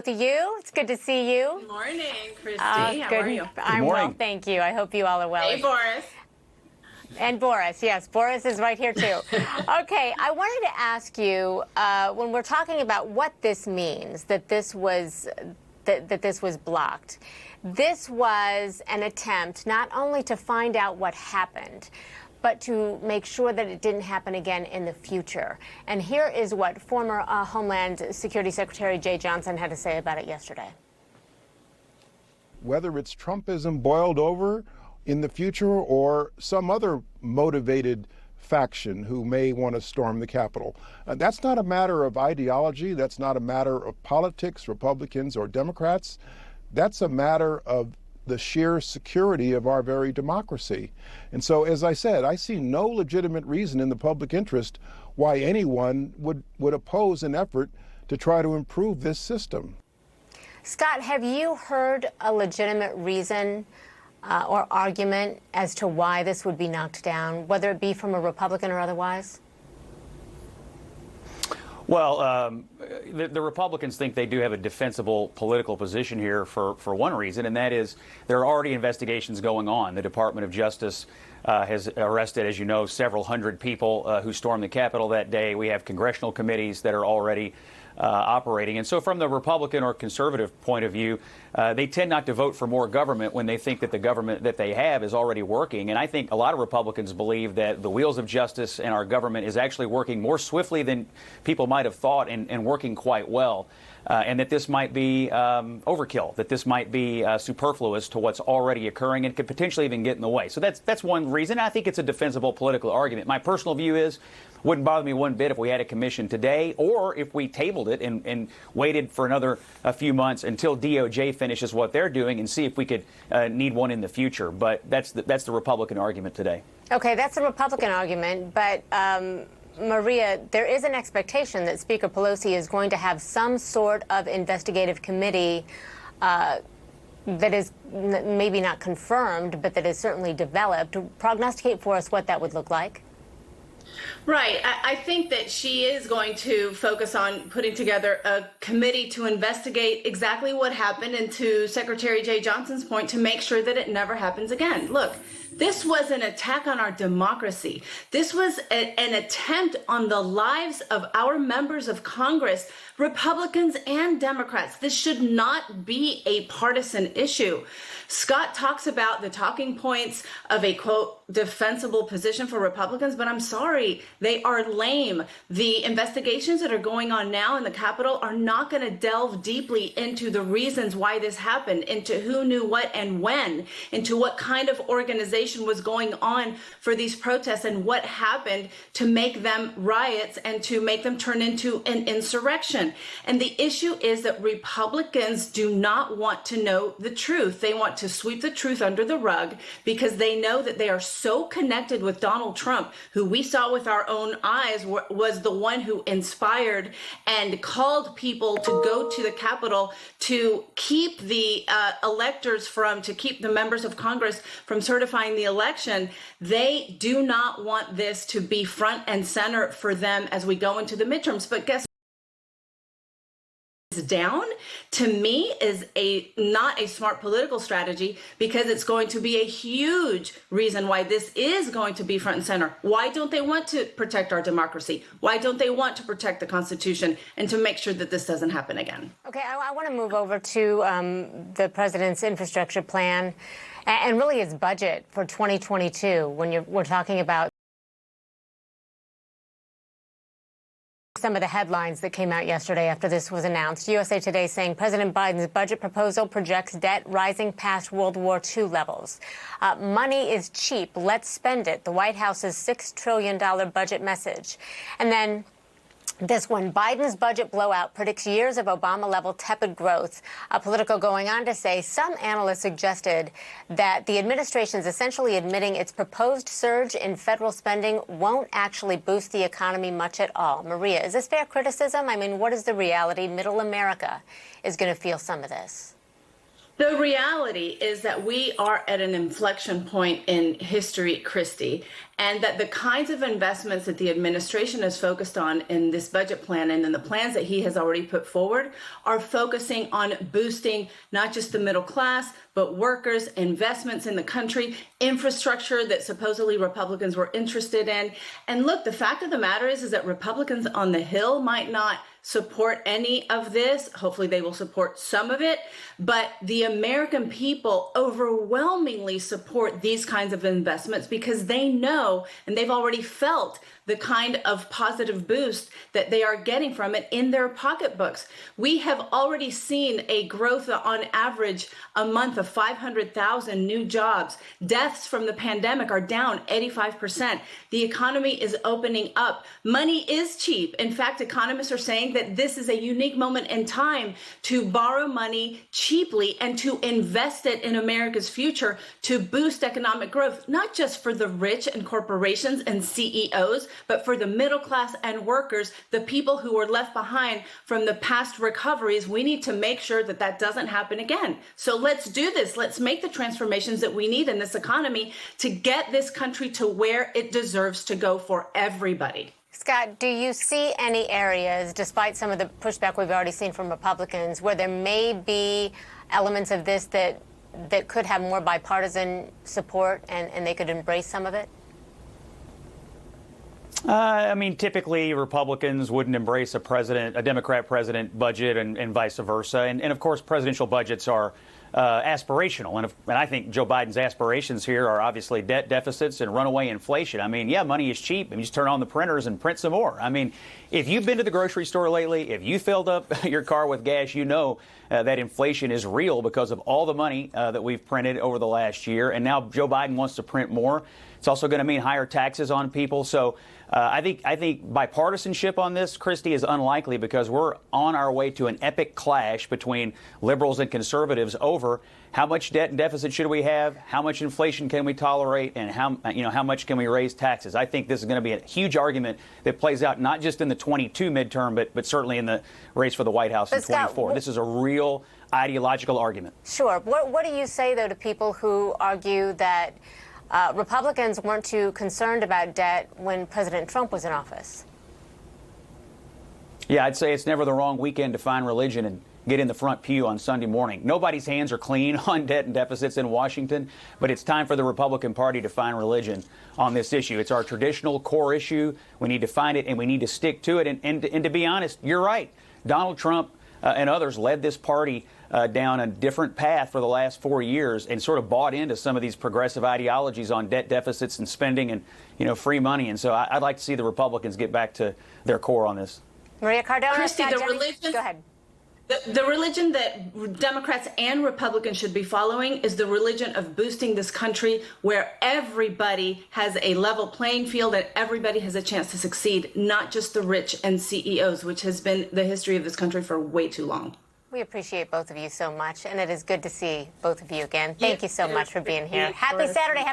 To you. It's good to see you. Good morning, Christy. How are you? I'm well, thank you. I hope you all are well. Hey, Boris. And Boris, yes, Boris is right here too. Okay, I wanted to ask you when we're talking about what this means, that this was blocked. This was an attempt not only to find out what happened, but to make sure that it didn't happen again in the future. And here is what former Homeland Security Secretary Jeh Johnson had to say about it yesterday. Whether it's Trumpism boiled over in the future or some other motivated faction who may want to storm the Capitol, that's not a matter of ideology. That's not a matter of politics, Republicans or Democrats. That's a matter of the sheer security of our very democracy. And so, as I said, I see no legitimate reason in the public interest why anyone would oppose an effort to try to improve this system. Scott, have you heard a legitimate reason or argument as to why this would be knocked down, whether it be from a Republican or otherwise? Well, the Republicans think they do have a defensible political position here for one reason, and that is there are already investigations going on. The Department of Justice has arrested, as you know, several hundred people who stormed the Capitol that day. We have congressional committees that are already operating. And so from the Republican or conservative point of view, they tend not to vote for more government when they think that the government that they have is already working. And I think a lot of Republicans believe that the wheels of justice and our government is actually working more swiftly than people might have thought and working quite well. And that this might be overkill, that this might be superfluous to what's already occurring and could potentially even get in the way. So that's one reason. I think it's a defensible political argument. My personal view is wouldn't bother me one bit if we had a commission today or if we tabled it and waited for another few months until DOJ finishes what they're doing and see if we could need one in the future. But that's the Republican argument today. Okay, that's the Republican argument. But Maria, there is an expectation that Speaker Pelosi is going to have some sort of investigative committee that is maybe not confirmed, but that is certainly developed. Prognosticate for us what that would look like. Right. I think that she is going to focus on putting together a committee to investigate exactly what happened, and to Secretary Jeh Johnson's point, to make sure that it never happens again. Look, this was an attack on our democracy. This was an attempt on the lives of our members of Congress, Republicans and Democrats. This should not be a partisan issue. Scott talks about the talking points of a, quote, defensible position for Republicans, but I'm sorry, they are lame. The investigations that are going on now in the Capitol are not going to delve deeply into the reasons why this happened, into who knew what and when, into what kind of organization was going on for these protests and what happened to make them riots and to make them turn into an insurrection. And the issue is that Republicans do not want to know the truth. They want to sweep the truth under the rug because they know that they are so connected with Donald Trump, who we saw with our own eyes was the one who inspired and called people to go to the Capitol to keep the to keep the members of Congress from certifying the election. They do not want this to be front and center for them as we go into the midterms. But guess down, to me, is not a smart political strategy, because it's going to be a huge reason why this is going to be front and center. Why don't they want to protect our democracy? Why don't they want to protect the Constitution and to make sure that this doesn't happen again? Okay, I want to move over to the president's infrastructure plan and really his budget for 2022 when we're talking about some of the headlines that came out yesterday after this was announced. USA Today saying President Biden's budget proposal projects debt rising past World War II levels. Money is cheap. Let's spend it. The White House's $6 trillion budget message. And then this one, Biden's budget blowout predicts years of Obama-level tepid growth. Politico going on to say some analysts suggested that the administration's essentially admitting its proposed surge in federal spending won't actually boost the economy much at all. Maria, is this fair criticism? I mean, what is the reality? Middle America is going to feel some of this. The reality is that we are at an inflection point in history, Christy, and that the kinds of investments that the administration is focused on in this budget plan and in the plans that he has already put forward are focusing on boosting not just the middle class, but workers, investments in the country, infrastructure that supposedly Republicans were interested in. And look, the fact of the matter is that Republicans on the Hill might not support any of this. Hopefully they will support some of it, but the American people overwhelmingly support these kinds of investments because they know and they've already felt the kind of positive boost that they are getting from it in their pocketbooks. We have already seen a growth on average a month of 500,000 new jobs. Deaths from the pandemic are down 85%. The economy is opening up. Money is cheap. In fact, economists are saying that this is a unique moment in time to borrow money cheaply and to invest it in America's future to boost economic growth, not just for the rich and corporations and CEOs, but for the middle class and workers, the people who were left behind from the past recoveries. We need to make sure that that doesn't happen again. So let's do this. Let's make the transformations that we need in this economy to get this country to where it deserves to go for everybody. Scott, do you see any areas, despite some of the pushback we've already seen from Republicans, where there may be elements of this that could have more bipartisan support and they could embrace some of it? I mean, typically Republicans wouldn't embrace a Democrat president budget and vice versa. And of course, presidential budgets are aspirational. And I think Joe Biden's aspirations here are obviously debt deficits and runaway inflation. I mean, yeah, money is cheap. And you just turn on the printers and print some more. I mean, if you've been to the grocery store lately, if you filled up your car with gas, you know that inflation is real because of all the money that we've printed over the last year. And now Joe Biden wants to print more. It's also going to mean higher taxes on people. So I think bipartisanship on this, Christy, is unlikely because we're on our way to an epic clash between liberals and conservatives over how much debt and deficit should we have, how much inflation can we tolerate, and how much can we raise taxes. I think this is going to be a huge argument that plays out not just in the 22 midterm, but certainly in the race for the White House in 24. This is a real ideological argument. Sure. What do you say, though, to people who argue that Republicans weren't too concerned about debt when President Trump was in office? Yeah, I'd say it's never the wrong weekend to find religion and get in the front pew on Sunday morning. Nobody's hands are clean on debt and deficits in Washington, but it's time for the Republican Party to find religion on this issue. It's our traditional core issue. We need to find it, and we need to stick to it. And to be honest, you're right. Donald Trump and others led this party down a different path for the last 4 years and sort of bought into some of these progressive ideologies on debt deficits and spending and, free money. And so I'd like to see the Republicans get back to their core on this. Maria Cardona, Christy, Scott the Jennings, religion, go ahead. The religion that Democrats and Republicans should be following is the religion of boosting this country where everybody has a level playing field and everybody has a chance to succeed, not just the rich and CEOs, which has been the history of this country for way too long. We appreciate both of you so much, and it is good to see both of you again. Thank you so much for being here. Happy Saturday.